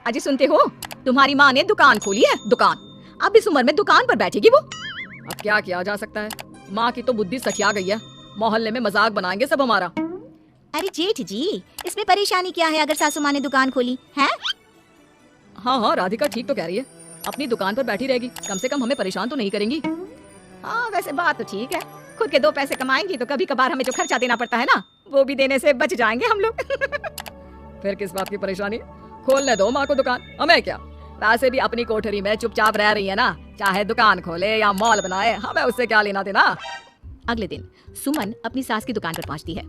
अजी सुनते हो, तुम्हारी माँ ने दुकान खोली है, दुकान। अब इस उम्र में दुकान पर बैठेगी वो। अब क्या किया जा सकता है, माँ की तो बुद्धि सठिया गई है। मोहल्ले में मजाक बनाएंगे सब हमारा। अरे जेठ जी, इसमें परेशानी क्या है अगर सासू माँ ने दुकान खोली है? हाँ राधिका ठीक तो कह रही है, अपनी दुकान पर बैठी रहेगी, कम से कम हमें परेशान तो नहीं करेंगी। हाँ वैसे बात तो ठीक है, खुद के 2 पैसे कमाएंगी तो कभी कभार हमें जो खर्चा देना पड़ता है ना, वो भी देने से बच जाएंगे हम लोग। फिर किस बात की परेशानी, खोलने दो माँ को दुकान, हमें क्या। वैसे भी अपनी कोठरी में चुपचाप रह रही है ना, चाहे दुकान खोले या मॉल बनाए, हमें उससे क्या लेना देना। अगले दिन सुमन अपनी सास की दुकान पर पहुंचती है।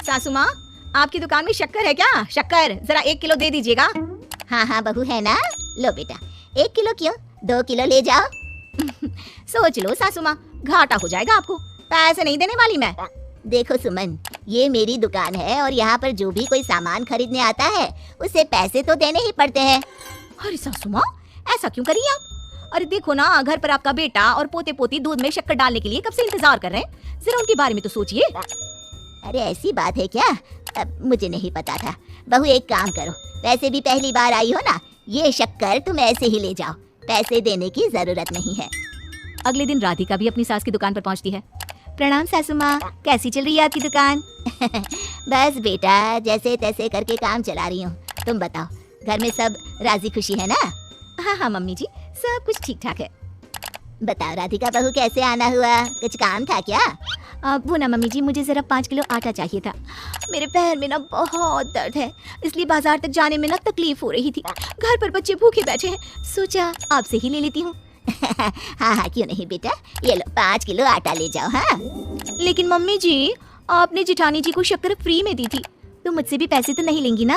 सासू माँ, आपकी दुकान में शक्कर है क्या? शक्कर जरा 1 किलो दे दीजिएगा। हाँ बहू है ना, लो बेटा 1 किलो क्यों 2 किलो ले जाओ। सोच लो सासू माँ, घाटा हो जाएगा आपको, पैसे नहीं देने वाली मैं। देखो सुमन, ये मेरी दुकान है और यहाँ पर जो भी कोई सामान खरीदने आता है उसे पैसे तो देने ही पड़ते हैं। अरे सासू माँ, ऐसा क्यों करी आप? अरे देखो ना, घर पर आपका बेटा और पोते पोती दूध में शक्कर डालने के लिए कब से इंतजार कर रहे हैं, जरा उनके बारे में तो सोचिए। अरे ऐसी बात है क्या? मुझे नहीं पता था। बहू एक काम करो, वैसे भी पहली बार आई हो ना, ये शक्कर तुम ऐसे ही ले जाओ, पैसे देने की जरूरत नहीं है। अगले दिन राधिका भी अपनी सास की दुकान पर पहुंचती है। प्रणाम सासू माँ, कैसी चल रही है आपकी दुकान? बस बेटा जैसे तैसे करके काम चला रही हूँ, तुम बताओ घर में सब राजी खुशी है ना? हाँ मम्मी जी, सब कुछ ठीक ठाक है। बताओ राधिका बहू कैसे आना हुआ, कुछ काम था क्या? वो ना मम्मी जी, मुझे जरा 5 किलो आटा चाहिए था। मेरे पैर में ना बहुत दर्द है, इसलिए बाजार तक जाने में ना तकलीफ हो रही थी। घर पर बच्चे भूखे बैठे हैं, सोचा आपसे ही ले लेती हूँ। हाँ क्यों नहीं बेटा, ये लो 5 किलो आटा ले जाओ। हाँ लेकिन मम्मी जी, आपने जेठानी जी को शक्कर फ्री में दी थी, तो मुझसे भी पैसे तो नहीं लेंगी ना?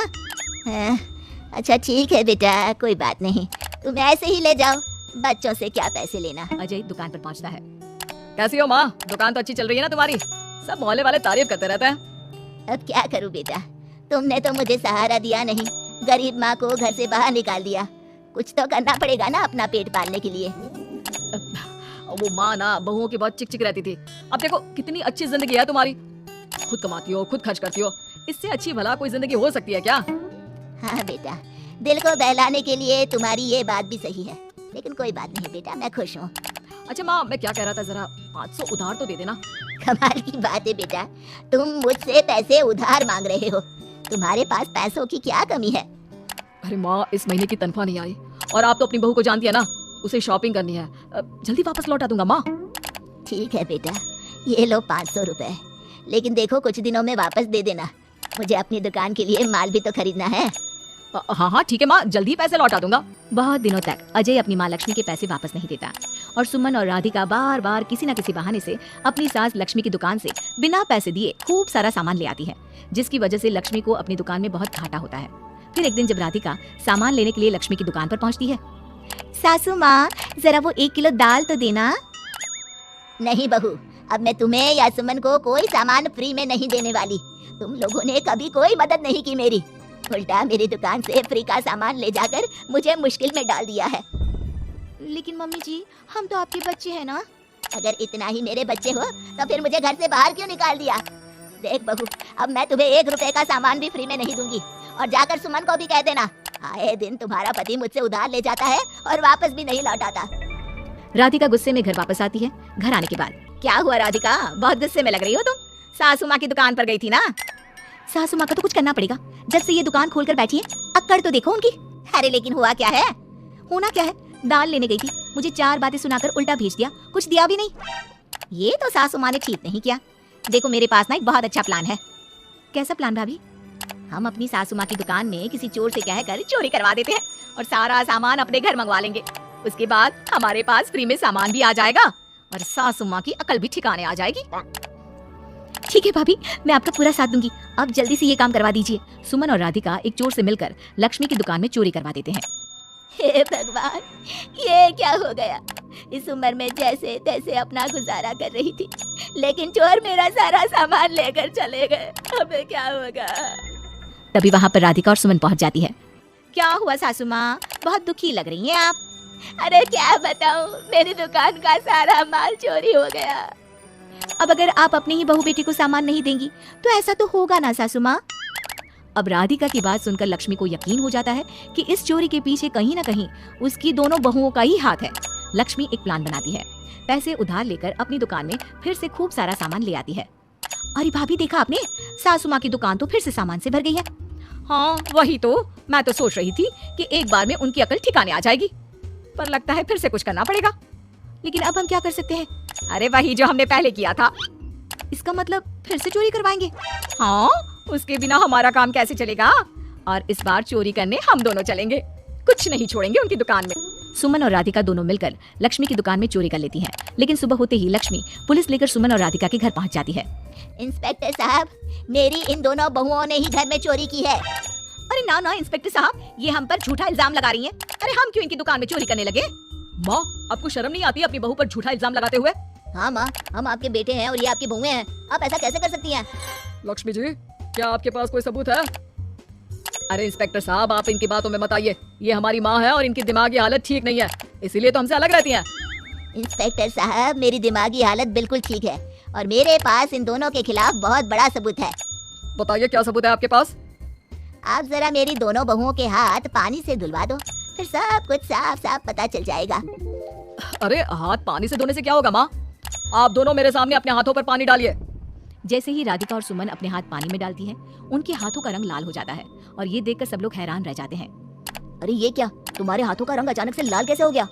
अच्छा ठीक है बेटा, कोई बात नहीं, तुम ऐसे ही ले जाओ, बच्चों से क्या पैसे लेना। अजय दुकान पर पहुंचता है। कैसी हो माँ, दुकान तो अच्छी चल रही है ना तुम्हारी, सब मोहल्ले वाले तारीफ करते रहते हैं। अब क्या करूँ बेटा, तुमने तो मुझे सहारा दिया नहीं, गरीब माँ को घर से बाहर निकाल दिया, कुछ तो करना पड़ेगा ना अपना पेट पालने के लिए। वो माँ ना बहुओं की बहुत चिक चिक रहती थी, अब देखो कितनी अच्छी जिंदगी है तुम्हारी, खुद कमाती हो खुद खर्च करती हो, इससे अच्छी भला कोई जिंदगी हो सकती है क्या? हाँ बेटा, दिल को बहलाने के लिए तुम्हारी ये बात भी सही है, लेकिन कोई बात नहीं बेटा, मैं खुश हूँ। अच्छा माँ, मैं क्या कह रहा था, जरा 500 उधार तो दे देना। कमाल की बात है बेटा, तुम मुझसे पैसे उधार मांग रहे हो, तुम्हारे पास पैसों की क्या कमी है? अरे माँ, इस महीने की तनख्वाह नहीं आई और आप तो अपनी बहू को जानती है ना, उसे शॉपिंग करनी है, जल्दी वापस लौटा दूंगा माँ। ठीक है बेटा, ये लो 500 रुपए, लेकिन देखो कुछ दिनों में वापस दे देना, मुझे अपनी दुकान के लिए माल भी तो खरीदना है। हाँ ठीक है माँ, जल्दी पैसे लौटा दूंगा। बहुत दिनों तक अजय अपनी माँ लक्ष्मी के पैसे वापस नहीं देता और सुमन और राधिका बार बार किसी न किसी बहाने से अपनी सास लक्ष्मी की दुकान से बिना पैसे दिए खूब सारा सामान ले आती है, जिसकी वजह से लक्ष्मी को अपनी दुकान में बहुत घाटा होता है। फिर एक दिन जब राधिका सामान लेने के लिए लक्ष्मी की दुकान पर पहुंचती है। सासू माँ, जरा वो 1 किलो दाल तो देना। नहीं बहू, अब मैं तुम्हें या सुमन को कोई सामान फ्री में नहीं देने वाली, तुम लोगों ने कभी कोई मदद नहीं की मेरी, उल्टा मेरी दुकान से फ्री का सामान ले जाकर मुझे मुश्किल में डाल दिया है। लेकिन मम्मी जी, हम तो आपके बच्चे हैं ना? अगर इतना ही मेरे बच्चे हो तो फिर मुझे घर से बाहर क्यों निकाल दिया? देख बहू, अब मैं तुम्हें 1 रुपए का सामान भी फ्री में नहीं दूंगी, और जाकर सुमन को भी कह देना, आए दिन तुम्हारा पति मुझसे उधार ले जाता है और वापस भी नहीं लौटाता। राधिका गुस्से में घर वापस आती है। घर आने के बाद, क्या हुआ राधिका, बहुत गुस्से में लग रही हो तुम? सासू माँ की दुकान पर गई थी ना? सासू माँ का तो कुछ करना पड़ेगा, जब से ये दुकान खोलकर बैठी है, अक्कड़ तो देखो उनकी। अरे लेकिन हुआ क्या है? होना क्या है, दाल लेने गई थी, मुझे 4 बातें सुनाकर उल्टा भेज दिया, कुछ दिया भी नहीं। ये तो सासू माँ ने ठीक नहीं किया। देखो मेरे पास ना एक बहुत अच्छा प्लान है। कैसा प्लान भाभी? हम अपनी सासू माँ की दुकान में किसी चोर से कहकर चोरी करवा देते हैं और सारा सामान अपने घर मंगवा लेंगे, उसके बाद हमारे पास फ्री में सामान भी आ जाएगा और सासू माँ की अकल भी ठिकाने आ जाएगी। ठीक है भाभी, मैं आपका पूरा साथ दूंगी, आप जल्दी से ये काम करवा दीजिए। सुमन और राधिका एक चोर से मिलकर लक्ष्मी की दुकान में चोरी करवा देते हैं। हे भगवान, ये क्या हो गया? इस उम्र में जैसे तैसे अपना गुजारा कर रही थी, लेकिन चोर मेरा सारा सामान लेकर चले गए, अबे क्या होगा? तभी वहाँ पर राधिका और सुमन पहुँच जाती है। क्या हुआ सासू माँ, बहुत दुखी लग रही हैं आप? अरे क्या बताऊं, मेरी दुकान का सारा माल चोरी हो गया। अब अगर आप अपने ही बहू बेटी को सामान नहीं देंगी तो ऐसा तो होगा ना सासू माँ? अब राधिका की बात सुनकर लक्ष्मी को यकीन हो जाता है कि इस चोरी के पीछे कहीं न कहीं उसकी दोनों बहुओं का ही हाथ है। लक्ष्मी एक प्लान बनाती है। पैसे उधार लेकर अपनी दुकान में फिर से खूब सारा सामान ले आती है। अरे भाभी, देखा आपने, सासू माँ की दुकान तो फिर से सामान से भर गई है। हाँ वही तो, मैं तो सोच रही थी कि एक बार में उनकी अकल ठिकाने आ जाएगी, पर लगता है फिर से कुछ करना पड़ेगा। लेकिन अब हम क्या कर सकते हैं? अरे वही जो हमने पहले किया था। इसका मतलब फिर से चोरी करवाएंगे? हाँ, उसके बिना हमारा काम कैसे चलेगा। और इस बार चोरी करने हम दोनों चलेंगे, कुछ नहीं छोड़ेंगे उनकी दुकान में। सुमन और राधिका दोनों मिलकर लक्ष्मी की दुकान में चोरी कर लेती हैं। लेकिन सुबह होते ही लक्ष्मी पुलिस लेकर सुमन और राधिका के घर पहुंच जाती है। इंस्पेक्टर साहब, मेरी इन दोनों बहुओं ने ही घर में चोरी की है। अरे ना ना इंस्पेक्टर साहब, ये हम पर झूठा इल्जाम लगा रही हैं। अरे हम क्यों इनकी दुकान में चोरी करने लगे? माँ, आपको शर्म नहीं आती अपनी बहू पर झूठा इल्जाम लगाते हुए? हाँ माँ, हम आपके बेटे हैं और ये आपकी बहुएं हैं, आप ऐसा कैसे कर सकती हैं? लक्ष्मी जी, क्या आपके पास कोई सबूत है? अरे इंस्पेक्टर साहब, आप इनकी बातों में मत आइए। ये हमारी माँ है और इनकी दिमागी हालत ठीक नहीं है, इसीलिए तो हमसे अलग रहती हैं। इंस्पेक्टर साहब, मेरी दिमागी हालत बिल्कुल ठीक है और मेरे पास इन दोनों के खिलाफ बहुत बड़ा सबूत है। बताइए क्या सबूत है आपके पास? आप जरा मेरी दोनों बहुओं के हाथ पानी से धुलवा दो, फिर सब कुछ साफ साफ पता चल जाएगा। अरे हाथ पानी से धोने से क्या होगा माँ? आप दोनों मेरे सामने अपने हाथों पर पानी डालिए। जैसे ही राधिका और सुमन अपने हाथ पानी में डालती हैं, उनके हाथों का रंग लाल हो जाता है और ये देखकर सब लोग हैरान रह जाते हैं। अरे ये क्या, तुम्हारे हाथों का रंग अचानक से लाल कैसे हो गया?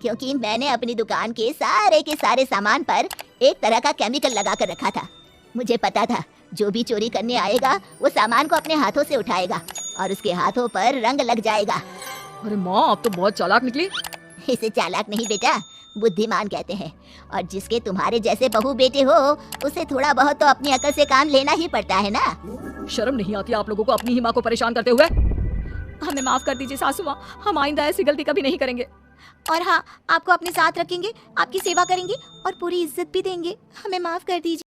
क्योंकि मैंने अपनी दुकान के सारे सामान पर एक तरह का केमिकल लगा कर रखा था। मुझे पता था जो भी चोरी करने आएगा वो सामान को अपने हाथों से उठाएगा और उसके हाथों पर रंग लग जाएगा। अरे माँ, आप तो बहुत चालाक निकली। इसे चालाक नहीं बेटा, बुद्धिमान कहते हैं। और जिसके तुम्हारे जैसे बहू बेटे हो, उसे थोड़ा बहुत तो अपनी अकल से काम लेना ही पड़ता है ना। शर्म नहीं आती आप लोगों को अपनी ही माँ को परेशान करते हुए? हमें माफ कर दीजिए सासू माँ, हम आइंदा ऐसी गलती कभी नहीं करेंगे। और हाँ, आपको अपने साथ रखेंगे, आपकी सेवा करेंगे और पूरी इज्जत भी देंगे। हमें माफ कर दीजिए।